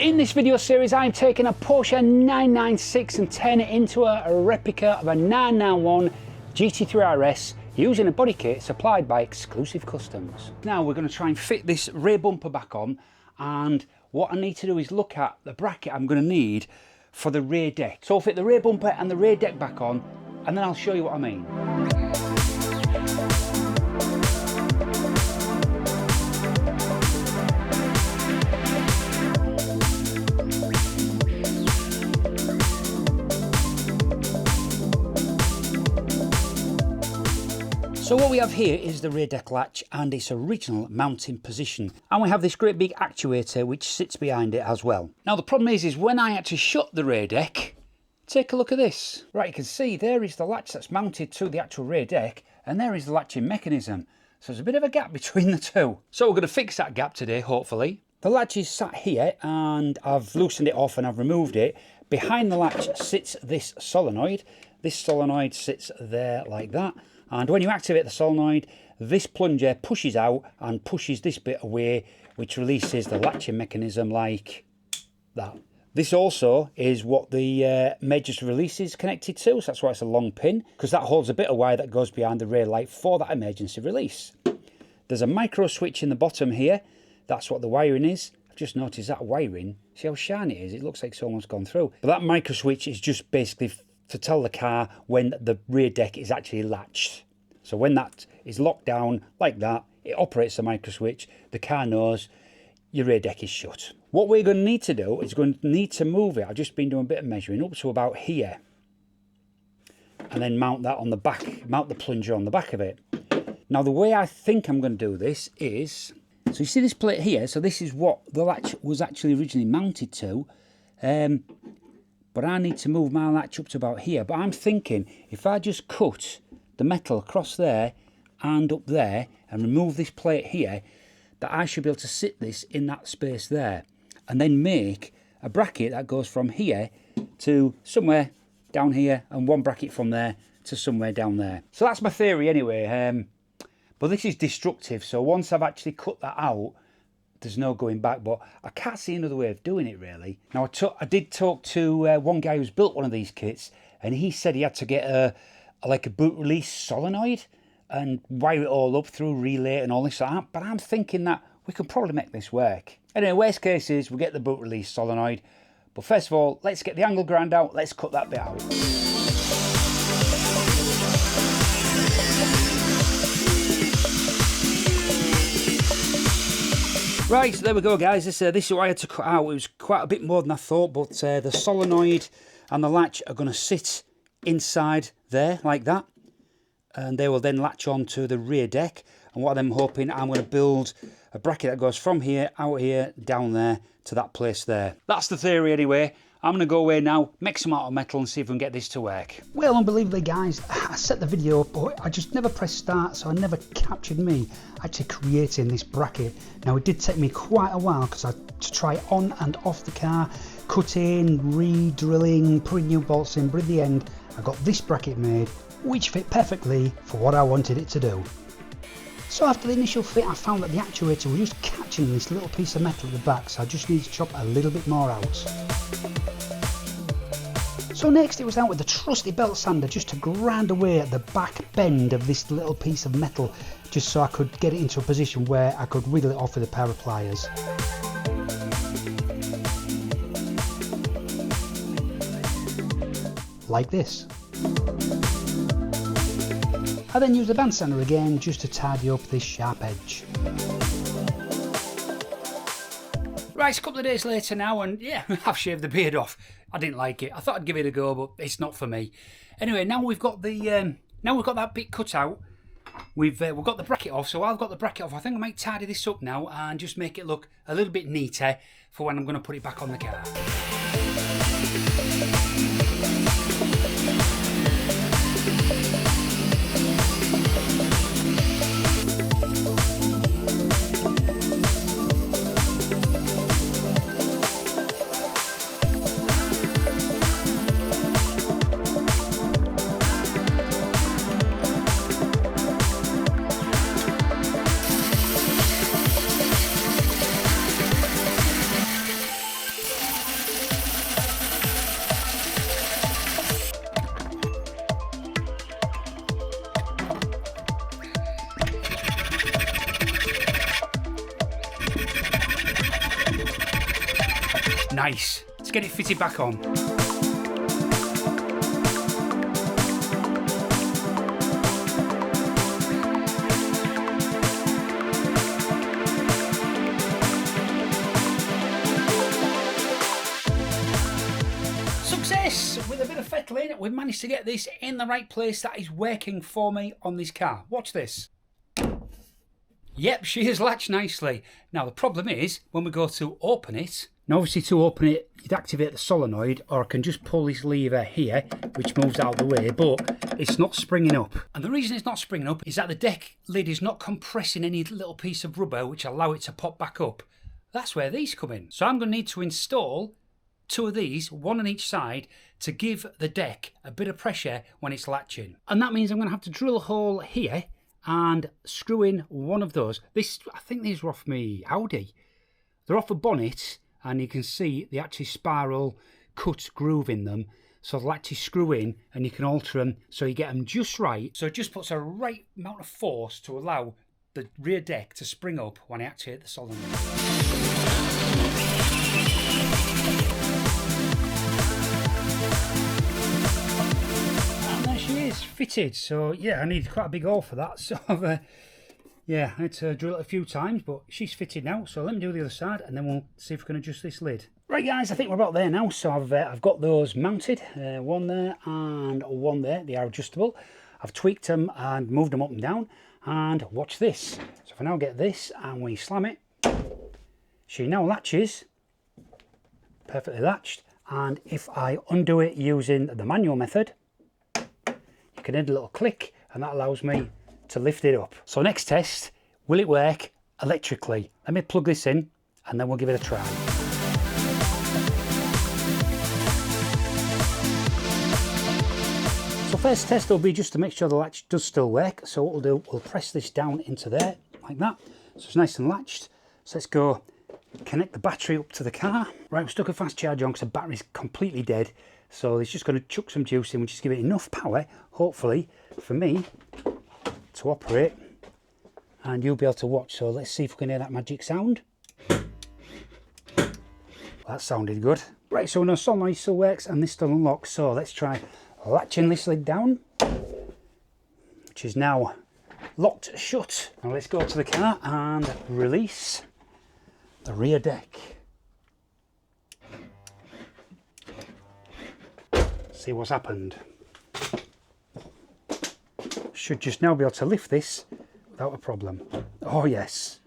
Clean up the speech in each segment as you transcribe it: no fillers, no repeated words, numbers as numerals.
In this video series, I'm taking a Porsche 996 and turning it into a replica of a 991 GT3RS using a body kit supplied by Exclusive Customs. Now we're going to try and fit this rear bumper back on, and what I need to do is look at the bracket I'm going to need for the rear deck. So I'll fit the rear bumper and the rear deck back on, and then I'll show you what I mean. So what we have here is the rear deck latch and its original mounting position, and we have this great big actuator which sits behind it as well. Now the problem is when I actually shut the rear deck, take a look at this. Right, you can see there is the latch that's mounted to the actual rear deck, and there is the latching mechanism. So there's a bit of a gap between the two. So we're going to fix that gap today, hopefully. The latch is sat here and I've loosened it off and I've removed it. Behind the latch sits this solenoid. This solenoid sits there like that. And when you activate the solenoid, this plunger pushes out and pushes this bit away, which releases the latching mechanism like that. This also is what the emergency release is connected to, so that's why it's a long pin, because that holds a bit of wire that goes behind the rear light for that emergency release. There's a micro switch in the bottom here. That's what the wiring is. I've just noticed that wiring, see how shiny it is? It looks like someone's gone through. But that micro switch is just basically to tell the car when the rear deck is actually latched. So when that is locked down like that, it operates the micro switch, the car knows your rear deck is shut. What we're going to need to do is going to need to move it. I've just been doing a bit of measuring up to about here, and then mount that on the back, mount the plunger on the back of it. Now the way I think I'm going to do this is, so you see this plate here, so this is what the latch was actually originally mounted to, but I need to move my latch up to about here. But I'm thinking if I just cut the metal across there and up there and remove this plate here, that I should be able to sit this in that space there and then make a bracket that goes from here to somewhere down here and one bracket from there to somewhere down there. So that's my theory anyway, but this is destructive, so once I've actually cut that out, there's no going back. But I can't see another way of doing it really. Now I did talk to one guy who's built one of these kits, and he said he had to get like a boot release solenoid and wire it all up through relay and all this like that. But I'm thinking that we can probably make this work. Anyway, worst case is we get the boot release solenoid. But first of all, let's get the angle grind out. Let's cut that bit out. Right, so there we go guys. This is what I had to cut out. It was quite a bit more than I thought, but the solenoid and the latch are going to sit inside there like that, and they will then latch on to the rear deck. And what I'm hoping, I'm going to build a bracket that goes from here, out here, down there to that place there. That's the theory anyway. I'm going to go away now, make some out of metal and see if we can get this to work. Well, unbelievably guys, I set the video up, but I just never pressed start, so I never captured me actually creating this bracket. Now it did take me quite a while because I had to try on and off the car, cutting, re-drilling, putting new bolts in, but in the end I got this bracket made, which fit perfectly for what I wanted it to do. So after the initial fit, I found that the actuator was just catching this little piece of metal at the back, so I just need to chop a little bit more out. So next it was out with the trusty belt sander just to grind away at the back bend of this little piece of metal, just so I could get it into a position where I could wiggle it off with a pair of pliers. Like this. I then used the band sander again just to tidy up this sharp edge. Right, it's a couple of days later now, and yeah, I've shaved the beard off. I didn't like it. I thought I'd give it a go, but it's not for me. Anyway, now we've got the now we've got that bit cut out. We've got the bracket off, so I've got the bracket off. I think I might tidy this up now and just make it look a little bit neater for when I'm going to put it back on the car. Nice. Let's get it fitted back on. Success! With a bit of fettling, we've managed to get this in the right place that is working for me on this car. Watch this. Yep, she has latched nicely. Now the problem is, when we go to open it, now obviously to open it, you'd activate the solenoid, or I can just pull this lever here, which moves out of the way, but it's not springing up. And the reason it's not springing up is that the deck lid is not compressing any little piece of rubber which allow it to pop back up. That's where these come in. So I'm going to need to install 2 of these, one on each side, to give the deck a bit of pressure when it's latching. And that means I'm going to have to drill a hole here and screw in one of those. I think these are off me Audi. They're off a bonnet, and you can see the actually spiral cut groove in them. So they'll actually screw in, and you can alter them so you get them just right. So it just puts a right amount of force to allow the rear deck to spring up when I activate the solenoid. Fitted. So yeah, I need quite a big hole for that, so yeah, I had to drill it a few times, but she's fitted now. So let me do the other side and then we'll see if we can adjust this lid. Right guys, I think we're about there now. So I've got those mounted, one there and one there. They are adjustable. I've tweaked them and moved them up and down, and watch this. So if I now get this and we slam it, she now latches, perfectly latched. And if I undo it using the manual method, you can hit a little click, and that allows me to lift it up. So next test, will it work electrically? Let me plug this in and then we'll give it a try. So first test will be just to make sure the latch does still work. So what we'll do, we'll press this down into there like that. So it's nice and latched. So let's go connect the battery up to the car. Right, we've stuck a fast charge on because the battery's completely dead. So it's just going to chuck some juice in, which is give it enough power, hopefully, for me to operate, and you'll be able to watch. So let's see if we can hear that magic sound. That sounded good. Right, so no solenoid still works and this still unlocks. So let's try latching this lid down, which is now locked shut. Now let's go to the car and release the rear deck. See what's happened. Should just now be able to lift this without a problem. Oh yes.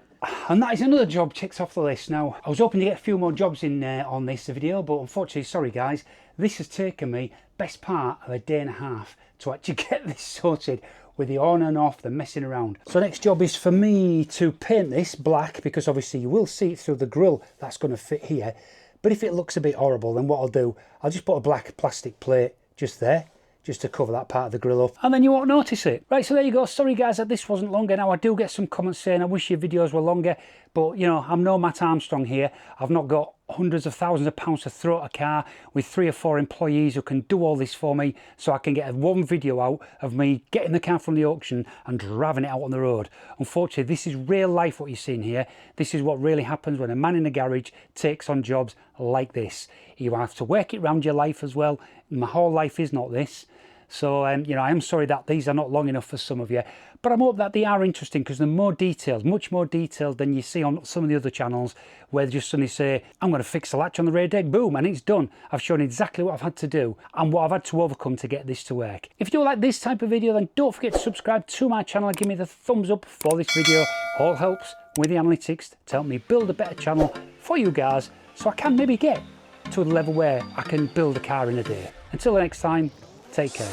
And that is another job ticked off the list. Now I was hoping to get a few more jobs in on this video, but unfortunately, sorry guys, this has taken me best part of a day and a half to actually get this sorted with the on and off, the messing around. So next job is for me to paint this black, because obviously you will see it through the grille that's going to fit here. But if it looks a bit horrible, then what I'll do, I'll just put a black plastic plate just there, just to cover that part of the grill up, and then you won't notice it. Right, so there you go. Sorry guys that this wasn't longer. Now I do get some comments saying I wish your videos were longer, but you know, I'm no Matt Armstrong here. I've not got hundreds of thousands of pounds to throw at a car with 3 or 4 employees who can do all this for me, so I can get one video out of me getting the car from the auction and driving it out on the road. Unfortunately, this is real life what you're seeing here. This is what really happens when a man in a garage takes on jobs like this. You have to work it around your life as well. My whole life is not this. So, you know, I am sorry that these are not long enough for some of you, but I hope that they are interesting, because they're more detailed, much more detailed than you see on some of the other channels, where they just suddenly say, I'm going to fix the latch on the rear deck, boom, and it's done. I've shown exactly what I've had to do and what I've had to overcome to get this to work. If you do like this type of video, then don't forget to subscribe to my channel and give me the thumbs up for this video. All helps with the analytics to help me build a better channel for you guys, so I can maybe get to a level where I can build a car in a day. Until the next time, take care.